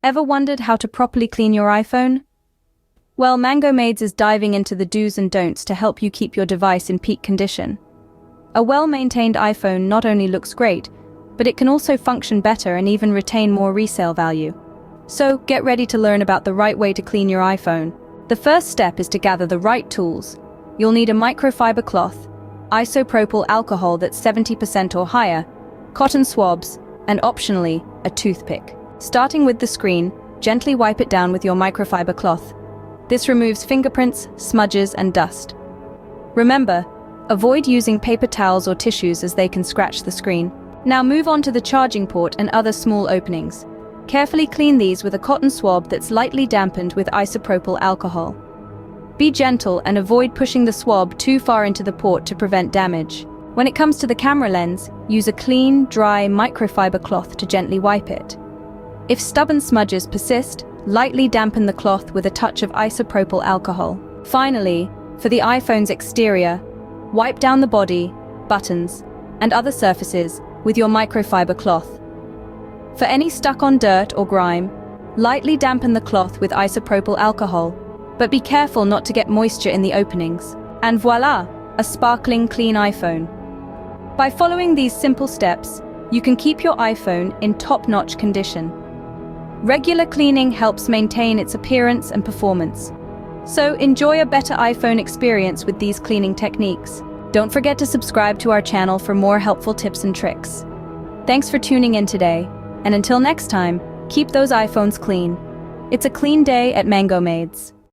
Ever wondered how to properly clean your iPhone? Well, Mango Maids is diving into the do's and don'ts to help you keep your device in peak condition. A well-maintained iPhone not only looks great, but it can also function better and even retain more resale value. So, get ready to learn about the right way to clean your iPhone. The first step is to gather the right tools. You'll need a microfiber cloth, isopropyl alcohol that's 70% or higher, cotton swabs, and optionally, a toothpick. Starting with the screen, gently wipe it down with your microfiber cloth. This removes fingerprints, smudges, and dust. Remember, avoid using paper towels or tissues as they can scratch the screen. Now move on to the charging port and other small openings. Carefully clean these with a cotton swab that's lightly dampened with isopropyl alcohol. Be gentle and avoid pushing the swab too far into the port to prevent damage. When it comes to the camera lens, use a clean, dry microfiber cloth to gently wipe it. If stubborn smudges persist, lightly dampen the cloth with a touch of isopropyl alcohol. Finally, for the iPhone's exterior, wipe down the body, buttons, and other surfaces with your microfiber cloth. For any stuck-on dirt or grime, lightly dampen the cloth with isopropyl alcohol, but be careful not to get moisture in the openings. And voila, a sparkling clean iPhone. By following these simple steps, you can keep your iPhone in top-notch condition. Regular cleaning helps maintain its appearance and performance. So enjoy a better iPhone experience with these cleaning techniques. Don't forget to subscribe to our channel for more helpful tips and tricks. Thanks for tuning in today, and until next time, keep those iPhones clean. It's a clean day at Mango Maids.